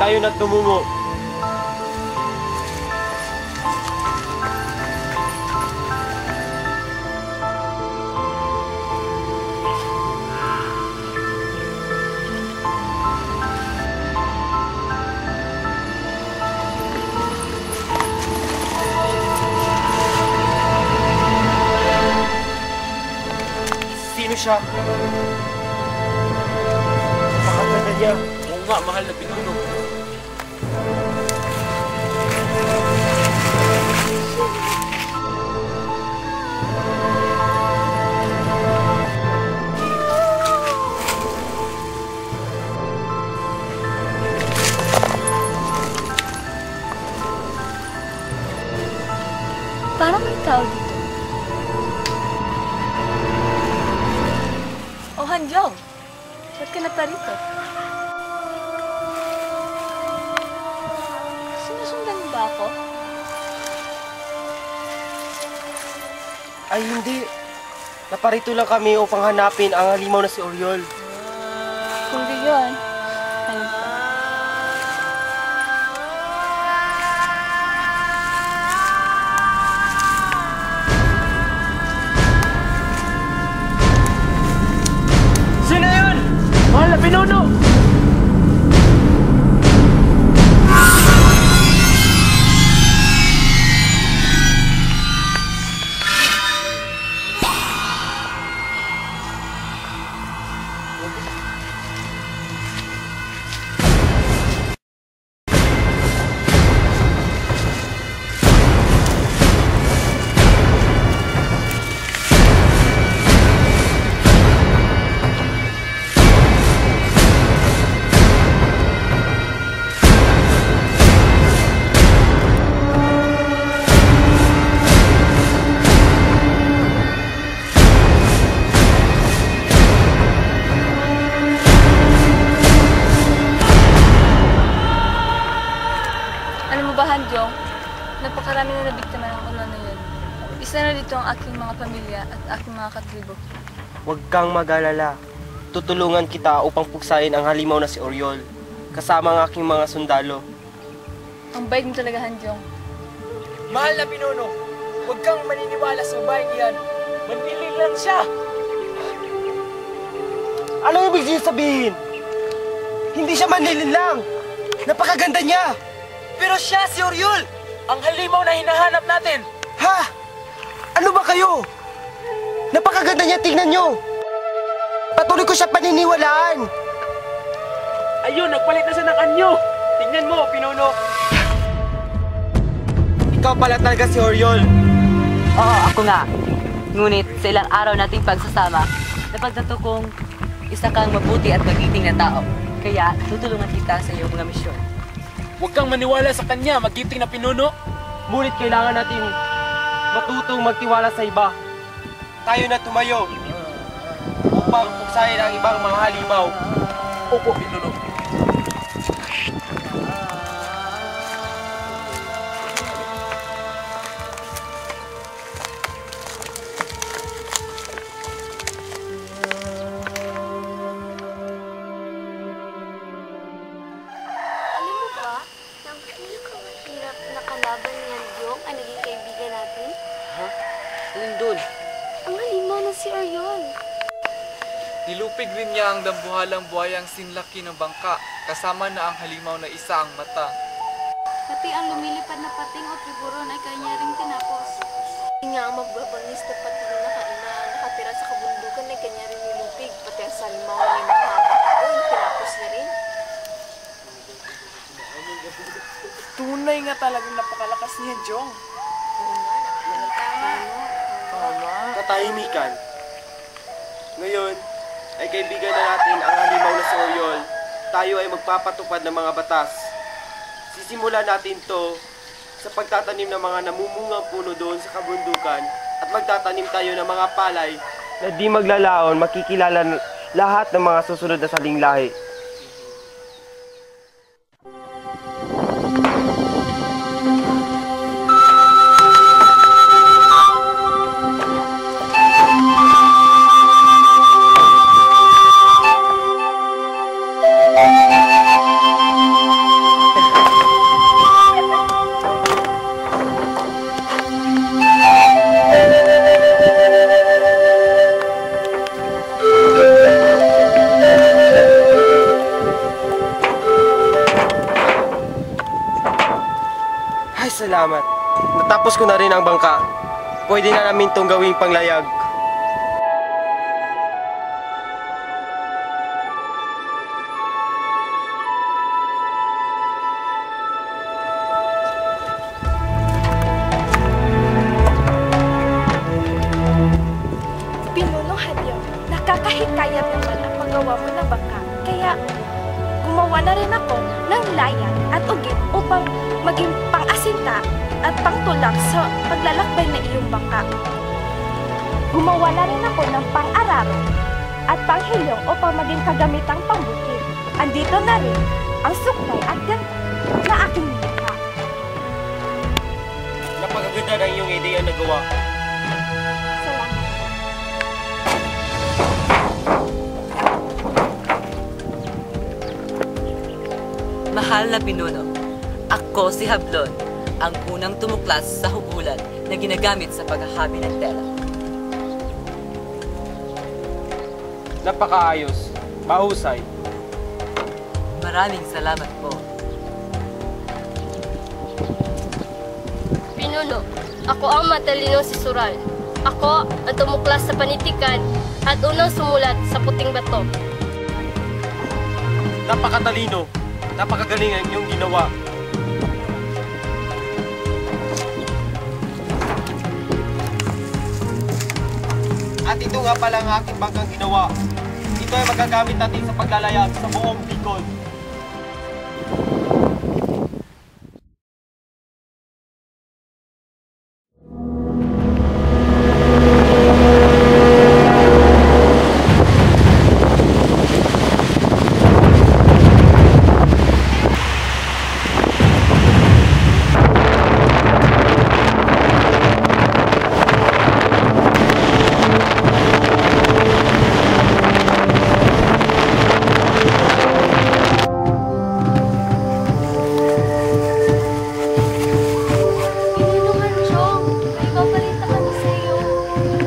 tayo na tumungo. Sino siya? Pakaganda niya. Oo nga, mahal na pinuno. Parang may tao dito. Oh, Hanjong! Ba't ka na pa rito? Sinusundan mo ba ako? Ay, hindi. Naparito lang kami upang hanapin ang halimaw na si Oriol. Kung di yun, ayun pa. Sino yun? Mahal na pinuno! Hanjong, napakarami na nabiktima ng ulan na yun. Isa na dito ang aking mga pamilya at aking mga katribo. Huwag kang mag-alala. Tutulungan kita upang puksain ang halimaw na si Oriol, kasama ang aking mga sundalo. Ang bait mo talaga, Hanjong. Mahal na pinuno, huwag kang maniniwala sa babaeng iyan. Manlilin lang siya. Anong ibig niyo sabihin? Hindi siya manlilin lang. Napakaganda niya. Pero siya si Oriol, ang halimaw na hinahanap natin. Ha? Ano ba kayo? Napakaganda niya, tingnan niyo. Patuloy ko siya paniniwalaan. Ayun, nagpalit na siya ng anyo. Tingnan mo, pinuno. Ikaw pala talaga si Oriol. Oo, ako nga. Ngunit sa ilang araw nating pagsasama, napagtanto kong isa kang mabuti at magiting na tao. Kaya tutulungan kita sa iyong mga misyon. Huwag kang maniwala sa kanya, magiting na pinuno. Ngunit kailangan natin matutong magtiwala sa iba. Tayo na tumayo upang puksain ang ibang mga halimaw. Opo, pinuno. Si Oriol. Nilupig rin niya ang dambuhalang buhayang sinlaki ng bangka, kasama na ang halimaw na isa ang mata. Pati ang lumilipad na pating o tiburon ay kanya rin tinapos. Nga ang magbabangis na pating na nakatira sa kabundukan ay kanya rin nilupig. Pati ang halimaw ay mahaba o tinapos na rin. Tunay nga talagang napakalakas niya, Jong. Oo nga, tama. Katahimikan. Ngayon, ay kaibigan na natin ang halimaw na si Oriol. Tayo ay magpapatupad ng mga batas. Sisimulan natin to sa pagtatanim ng mga namumungang puno doon sa kabundukan at magtatanim tayo ng mga palay na di maglalaon, makikilala lahat ng mga susunod na saling lahi. salamat. Natapos ko na rin ang bangka. Pwede na namin itong gawing panglayag. Pinunong Hadyo, nakakahikayat naman ang paggawa mo ng bangka. Kaya gumawa na rin ako ng layang at ugit upang maging pang-asinta at pangtulak sa paglalakbay ng iyong bangka. Gumawa na rin ako ng pang-araro at panghilyong upang maging kagamitang pangbukid. Andito na rin ang suklay at ganto na aking nilikha. Napakaganda ng iyong ideya na gawa. Salamat. Mahal na pinuno, ako si Hablon, ang unang tumuklas sa hubulan na ginagamit sa paghahabi ng tela. Napakaayos. Mahusay. Maraming salamat po. Pinuno, ako ang matalinong si Sural. Ako ang tumuklas sa panitikan at unang sumulat sa puting bato. Napakatalino. Napakagaling ang iyong ginawa. At ito nga pala ang aking bangkang ginawa. Ito ay magagamit natin sa paglalayag sa buong Bicol. Pinunong Hansyong, may babalita kami sa iyo.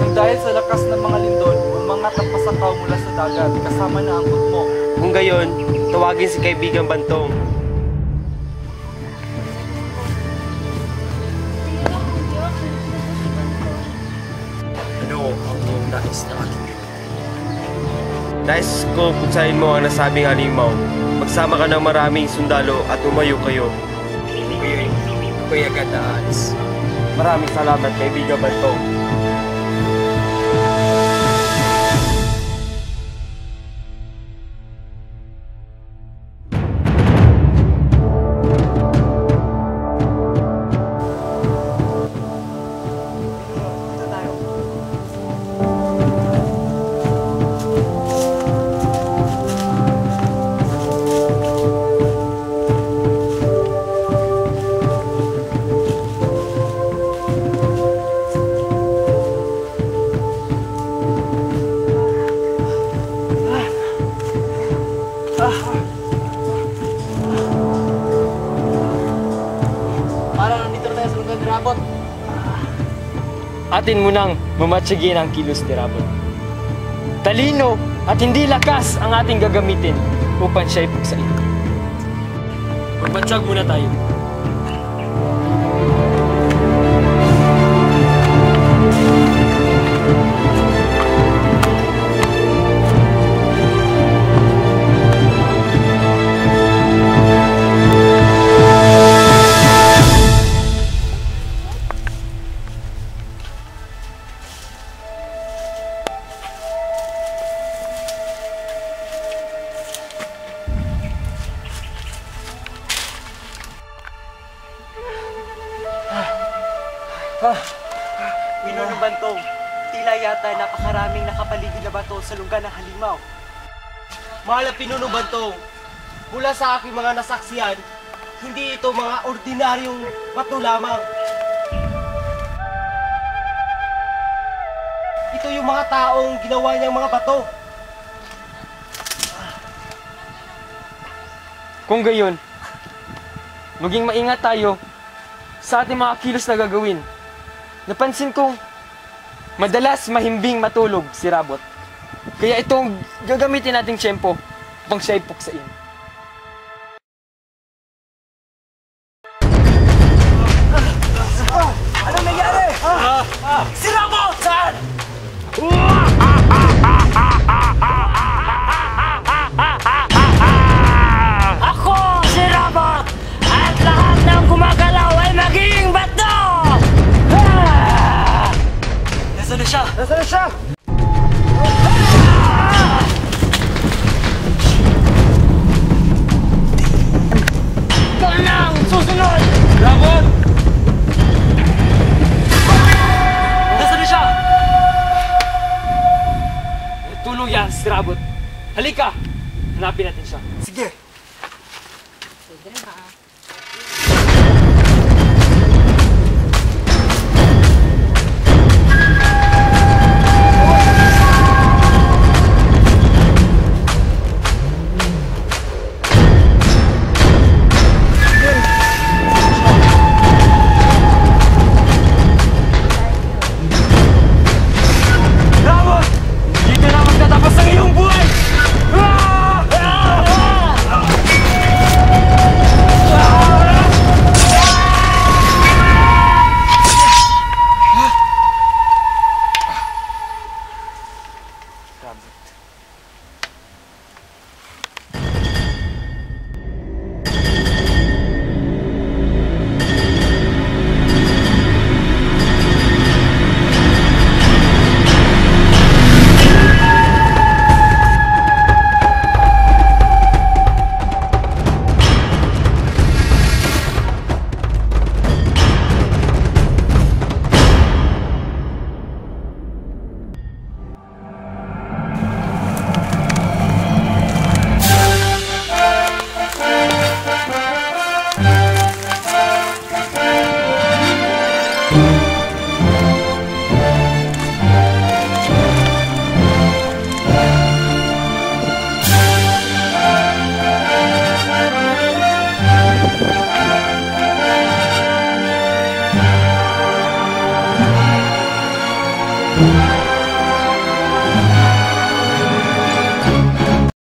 Nang dahil sa lakas ng mga lindol, umangat ang pasakaw mula sa dagat kasama na ang mo. Kung gayon, tawagin si kaibigang Bantong. Pinunong Hansyong, Ano ang iyong nais na aking Nais ko putsahin mo ang nasabing halimaw. Magsama ka ng maraming sundalo at umayo kayo. Kuya agad na alis. Maraming salamat, kaibigang Bantong. Atin mo nang mamatsagin ang kilos ni Rabon. Talino at hindi lakas ang ating gagamitin upang siya ipagsain. Magmatsyag muna tayo. Pinuno Bantong, tila yata napakaraming nakapaligid na bato sa lungga ng halimaw. Mahal na Pinuno Bantong, mula sa aking mga nasaksiyan, hindi ito mga ordinaryong bato lamang. Ito yung mga taong ginawa niyang mga bato. Kung gayon, maging maingat tayo sa ating mga kilos na gagawin. Napansin kong madalas mahimbing matulog si Rabot. Kaya itong gagamitin nating tiyempo upang siya ipuksain. siya? Nasaan na siya? Ikaw na ang susunod! Rabot! Nasaan na siya? Tulog yan si Rabot. Halika! Hanapin natin siya. Sige. Sige na.